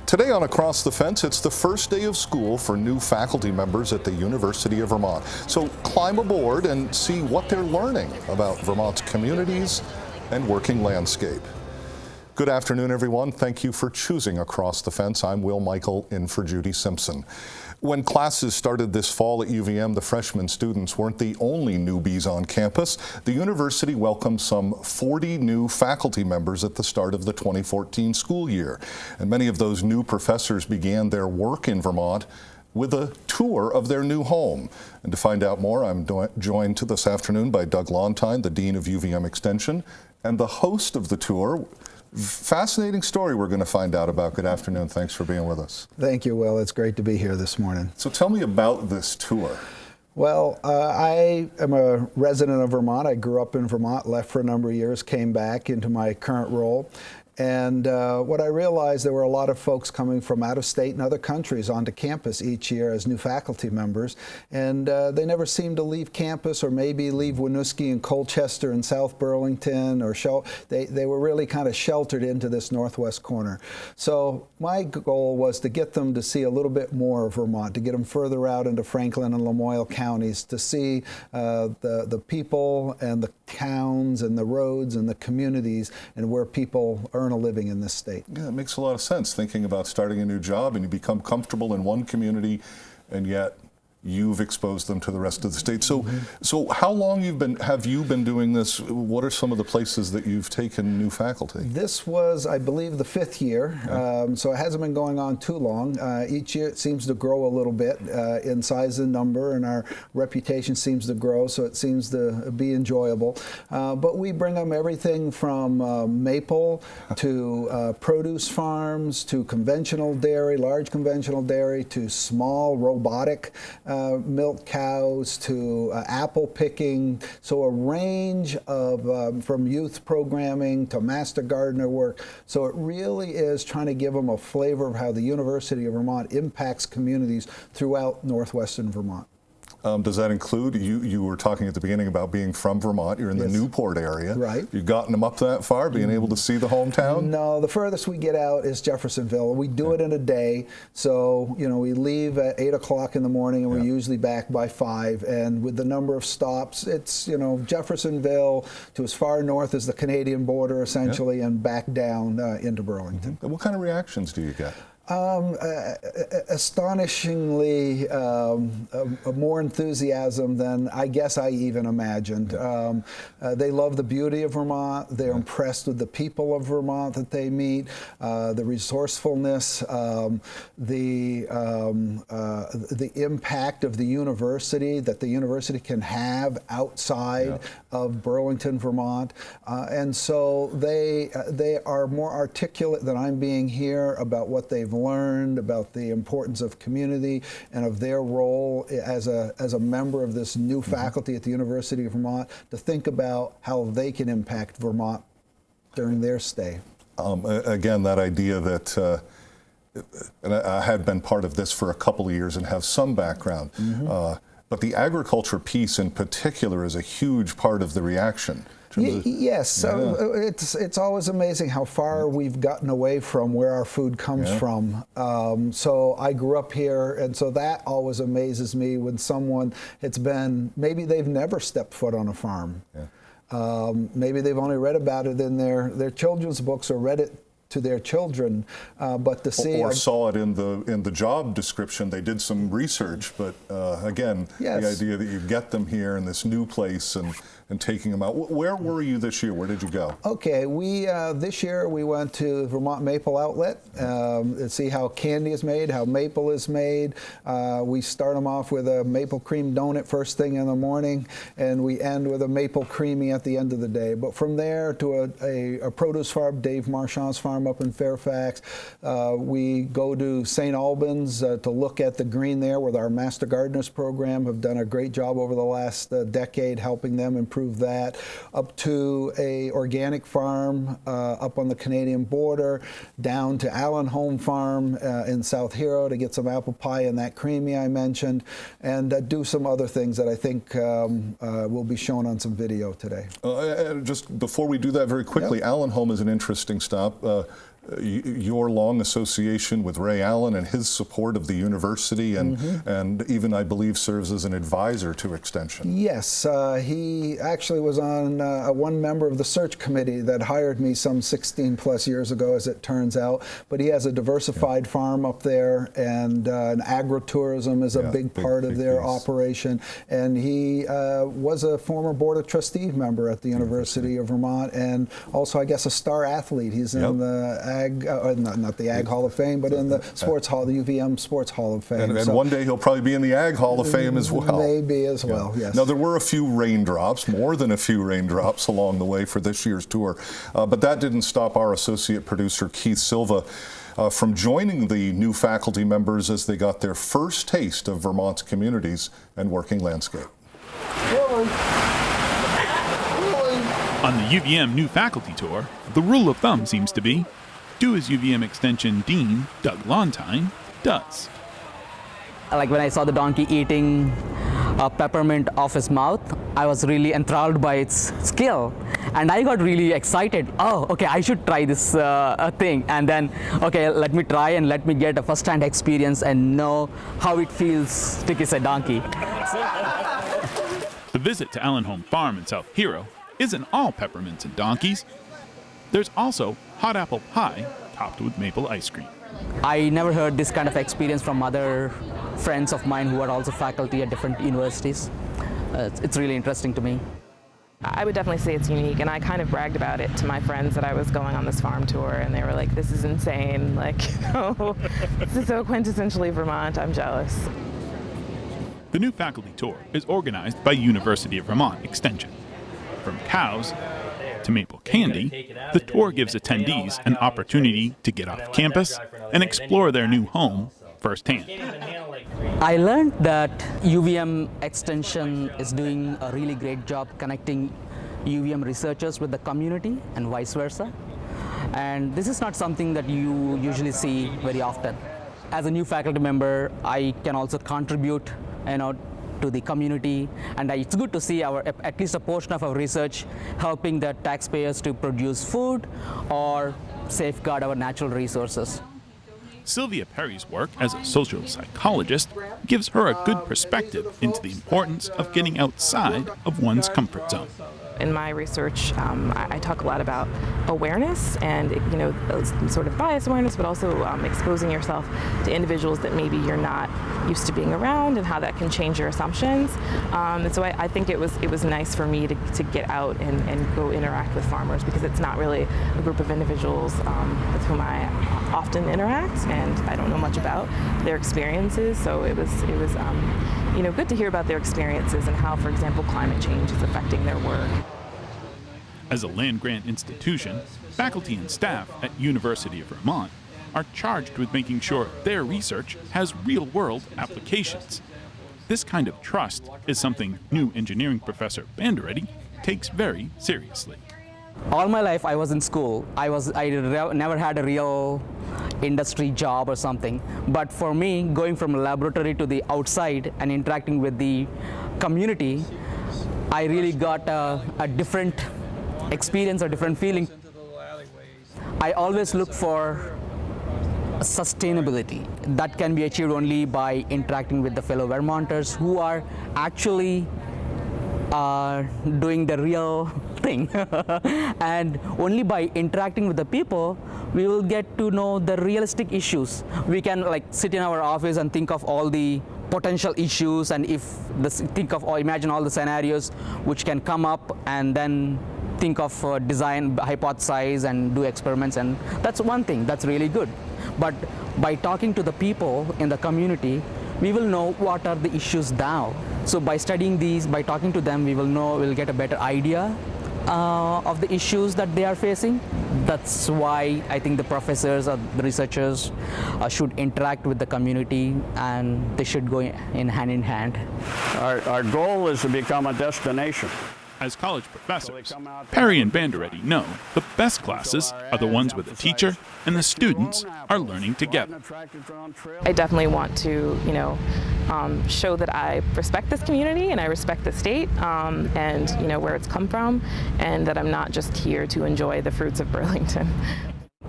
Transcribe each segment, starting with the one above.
Today on Across the Fence, it's the first day of school for new faculty members at the University of Vermont. So climb aboard and see what they're learning about Vermont's communities and working landscape. Good afternoon, everyone. Thank you for choosing Across the Fence. I'm Will Michael in for Judy Simpson. When classes started this fall at UVM, the freshman students weren't the only newbies on campus. The university welcomed some 40 new faculty members at the start of the 2014 school year. And many of those new professors began their work in Vermont with a tour of their new home. And to find out more, I'm joined this afternoon by Doug Lontine, the Dean of UVM Extension, and the host of the tour. Fascinating story we're going to find out about. Good afternoon. Thanks for being with us. Thank you, Will. It's great to be here this morning. So tell me about this tour. Well, I am a resident of Vermont. I grew up in Vermont, left for a number of years, came back into my current role. And what I realized, there were a lot of folks coming from out of state and other countries onto campus each year as new faculty members. And they never seemed to leave campus, or maybe leave Winooski and Colchester and South Burlington, or they were really kind of sheltered into this northwest corner. So my goal was to get them to see a little bit more of Vermont, to get them further out into Franklin and Lamoille counties, to see the people and the towns and the roads and the communities and where people earn a living in this state. Yeah, it makes a lot of sense, thinking about starting a new job and you become comfortable in one community and yet you've exposed them to the rest of the state. So, so how long have you been doing this? What are some of the places that you've taken new faculty? This was, I believe, the 5th year, so it hasn't been going on too long. Each year it seems to grow a little bit in size and number, and our reputation seems to grow, so it seems to be enjoyable. But we bring them everything from maple to produce farms, to conventional dairy, large conventional dairy, to small robotic milk cows, to apple picking, so a range of from youth programming to master gardener work. So it really is trying to give them a flavor of how the University of Vermont impacts communities throughout northwestern Vermont. Does that include, you were talking at the beginning about being from Vermont, you're in the Newport area. Right. You've gotten them up that far, being able to see the hometown? No, the furthest we get out is Jeffersonville. We do it in a day, so we leave at 8 o'clock in the morning and we're usually back by 5, and with the number of stops, it's Jeffersonville to as far north as the Canadian border essentially, and back down into Burlington. What kind of reactions do you get? Astonishingly more enthusiasm than I guess I even imagined. They love the beauty of Vermont. They're impressed with the people of Vermont that they meet, the resourcefulness, the impact of the university, that the university can have outside of Burlington, Vermont. And so they are more articulate than I'm being here about what they've learned, about the importance of community and of their role as a member of this new faculty at the University of Vermont, to think about how they can impact Vermont during their stay. Again, that idea that, and I had been part of this for a couple of years and have some background, but the agriculture piece in particular is a huge part of the reaction. Yes, so it's always amazing how far we've gotten away from where our food comes from. So I grew up here, and so that always amazes me when someone, maybe they've never stepped foot on a farm. Maybe they've only read about it in their children's books, or read it to their children, but to see, or saw it in the job description. They did some research, but again, the idea that you get them here in this new place and taking them out. Where were you this year? Where did you go? Okay, this year we went to Vermont Maple Outlet to see how candy is made, how maple is made. We start them off with a maple cream donut first thing in the morning, and we end with a maple creamy at the end of the day. But from there to a produce farm, Dave Marchand's farm farm up in Fairfax. We go to St. Albans to look at the green there with our Master Gardeners program. Have done a great job over the last decade helping them improve that. Up to a organic farm up on the Canadian border, down to Allen Home Farm in South Hero to get some apple pie and that creamy I mentioned, and do some other things that I think will be shown on some video today. Just before we do that very quickly, Yep. Allen Home is an interesting stop. Your long association with Ray Allen and his support of the university, and even, I believe, serves as an advisor to Extension. Yes, he actually was on one member of the search committee that hired me some 16 plus years ago, as it turns out. But he has a diversified farm up there, and agritourism is a big part of their operation. And he was a former Board of Trustees member at the University of Vermont, and also, I guess, a star athlete. He's in the not the Ag Hall of Fame, but in the Sports Hall, the UVM Sports Hall of Fame. And one day he'll probably be in the Ag Hall of Fame as well. Maybe as well, yes. Now, there were a few raindrops, more than a few raindrops along the way for this year's tour, but that didn't stop our associate producer, Keith Silva, from joining the new faculty members as they got their first taste of Vermont's communities and working landscape. On the UVM new faculty tour, the rule of thumb seems to be, do as UVM Extension Dean Doug Lontine does. Like when I saw the donkey eating a peppermint off his mouth, I was really enthralled by its skill. And I got really excited. Oh, okay, I should try this thing. And then, okay, let me try and let me get a first-hand experience and know how it feels to kiss a donkey. The visit to Allen Home Farm in South Hero isn't all peppermints and donkeys. There's also hot apple pie topped with maple ice cream. I never heard this kind of experience from other friends of mine who are also faculty at different universities. It's really interesting to me. I would definitely say it's unique, and I kind of bragged about it to my friends that I was going on this farm tour, and they were like, this is insane, like, this is so quintessentially Vermont, I'm jealous. The new faculty tour is organized by University of Vermont Extension. From cows to maple candy, the tour gives attendees an opportunity to get off campus and explore their new home firsthand. I learned that UVM Extension is doing a really great job connecting UVM researchers with the community and vice versa. And this is not something that you usually see very often. As a new faculty member, I can also contribute, to the community, and it's good to see at least a portion of our research helping the taxpayers to produce food or safeguard our natural resources. Sylvia Perry's work as a social psychologist gives her a good perspective into the importance of getting outside of one's comfort zone. In my research, I talk a lot about awareness and, sort of bias awareness, but also exposing yourself to individuals that maybe you're not used to being around and how that can change your assumptions. And so I think it was nice for me to get out and go interact with farmers, because it's not really a group of individuals with whom I often interact, and I don't know much about their experiences. So it was good to hear about their experiences and how, for example, climate change is affecting their work. As a land-grant institution, faculty and staff at University of Vermont are charged with making sure their research has real-world applications. This kind of trust is something new engineering professor Banderetti takes very seriously. All my life I was in school. I never had a real industry job or something. But for me, going from a laboratory to the outside and interacting with the community, I really got a different experience, a different feeling. I always look for sustainability. That can be achieved only by interacting with the fellow Vermonters who are actually doing the real thing. And only by interacting with the people, we will get to know the realistic issues. We can sit in our office and think of all the potential issues, and imagine all the scenarios which can come up, and then think of design, hypothesize, and do experiments, and that's one thing, that's really good. But by talking to the people in the community, we will know what are the issues now. So by studying these, by talking to them, we'll get a better idea of the issues that they are facing. That's why I think the professors or the researchers should interact with the community, and they should go in hand. Our goal is to become a destination. As college professors, Perry and Banderetti know the best classes are the ones where the teacher and the students are learning together. I definitely want to, show that I respect this community and I respect the state, and where it's come from, and that I'm not just here to enjoy the fruits of Burlington.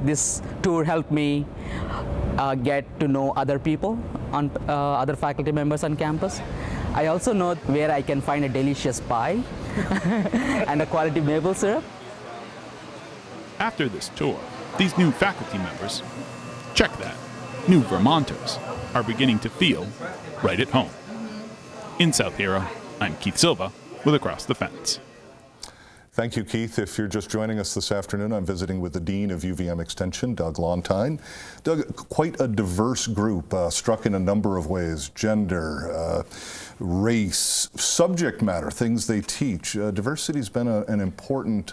This tour helped me get to know other people, other faculty members on campus. I also know where I can find a delicious pie and a quality maple syrup. After this tour, these new faculty members, check that, new Vermonters, are beginning to feel right at home. In South Hero, I'm Keith Silva with Across the Fence. Thank you, Keith. If you're just joining us this afternoon, I'm visiting with the Dean of UVM Extension, Doug Lontine. Doug, quite a diverse group, struck in a number of ways: gender, race, subject matter, things they teach. Diversity's been an important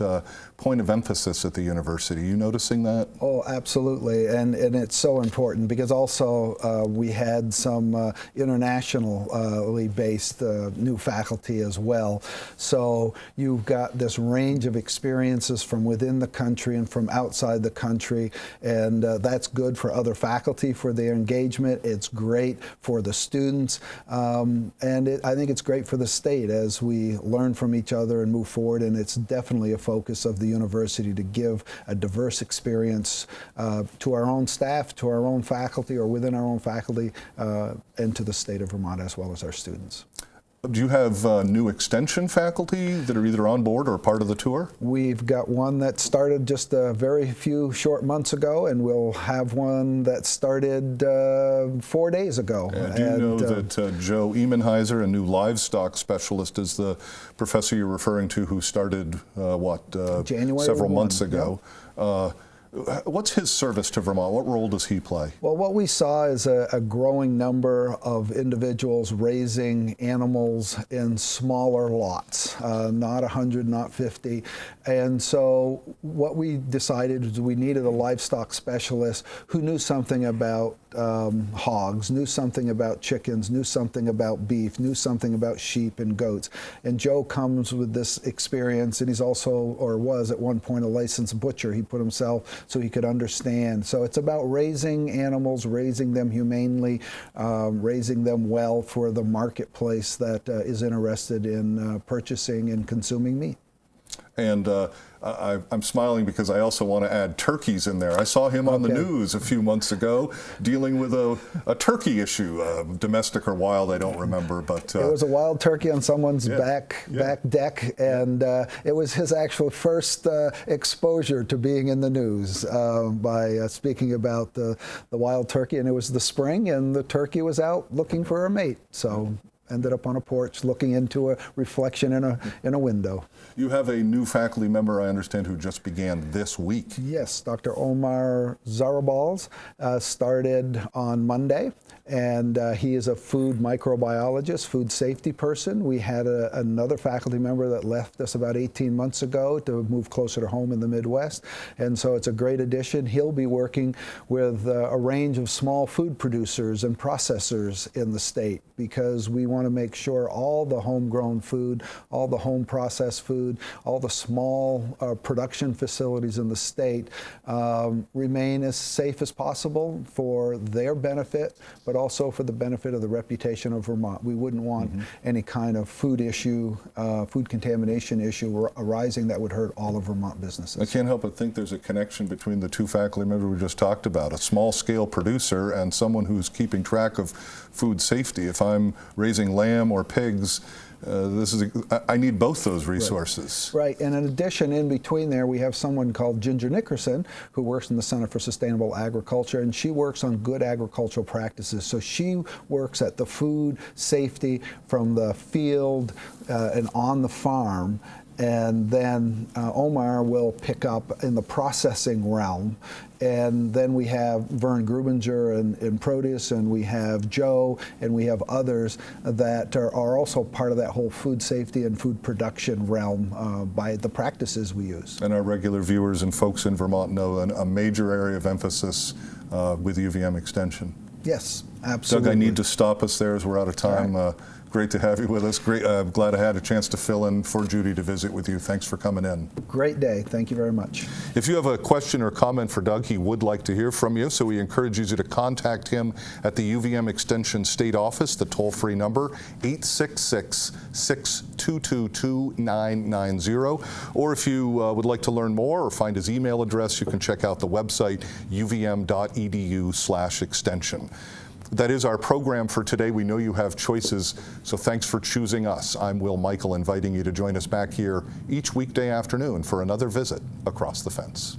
point of emphasis at the university. You noticing that? Oh, absolutely, and it's so important because also we had some internationally based new faculty as well. So you've got this range of experiences from within the country and from outside the country, and that's good for other faculty for their engagement. It's great for the students, and I think it's great for the state as we learn from each other and move forward, and it's definitely a focus of the university to give a diverse experience to our own staff, to our own faculty, or within our own faculty, and to the state of Vermont as well as our students. Do you have new extension faculty that are either on board or part of the tour? We've got one that started just a very few short months ago, and we'll have one that started 4 days ago. Do you know that Joe Emenheiser, a new livestock specialist, is the professor you're referring to who started, January several 1, months ago? Yep. What's his service to Vermont? What role does he play? Well, what we saw is a growing number of individuals raising animals in smaller lots, not 100, not 50. And so what we decided is we needed a livestock specialist who knew something about hogs, knew something about chickens, knew something about beef, knew something about sheep and goats. And Joe comes with this experience, and he's also, or was at one point, a licensed butcher. He put himself so he could understand. So it's about raising animals, raising them humanely, raising them well for the marketplace that is interested in purchasing and consuming meat. And I'm smiling because I also want to add turkeys in there. I saw him on the news a few months ago dealing with a turkey issue, domestic or wild, I don't remember. But it was a wild turkey on someone's back deck, and it was his actual first exposure to being in the news by speaking about the wild turkey. And it was the spring, and the turkey was out looking for a mate. So ended up on a porch looking into a reflection in a window. You have a new faculty member, I understand, who just began this week. Yes, Dr. Omar Zarabals started on Monday, and he is a food microbiologist, food safety person. We had another faculty member that left us about 18 months ago to move closer to home in the Midwest, and so it's a great addition. He'll be working with a range of small food producers and processors in the state, because we want to make sure all the homegrown food, all the home processed food, all the small production facilities in the state remain as safe as possible for their benefit, but also for the benefit of the reputation of Vermont. We wouldn't want any kind of food issue, food contamination issue arising that would hurt all of Vermont businesses. I can't help but think there's a connection between the two faculty members we just talked about, a small-scale producer and someone who's keeping track of food safety. If I'm raising lamb or pigs, I need both those resources. Right, and in addition, in between there, we have someone called Ginger Nickerson, who works in the Center for Sustainable Agriculture, and she works on good agricultural practices. So she works at the food safety from the field and on the farm, and then Omar will pick up in the processing realm. And then we have Vern Grubinger in produce, and we have Joe, and we have others that are also part of that whole food safety and food production realm by the practices we use. And our regular viewers and folks in Vermont know a major area of emphasis with UVM extension. Yes, absolutely. Doug, I need to stop us there as we're out of time. Right. Great to have you with us. Great, glad I had a chance to fill in for Judy to visit with you. Thanks for coming in. Great day. Thank you very much. If you have a question or comment for Doug, he would like to hear from you, so we encourage you to contact him at the UVM Extension State Office, the toll-free number 866-622-2990. Or if you would like to learn more or find his email address, you can check out the website uvm.edu/extension. That is our program for today. We know you have choices, so thanks for choosing us. I'm Will Michael, inviting you to join us back here each weekday afternoon for another visit Across the Fence.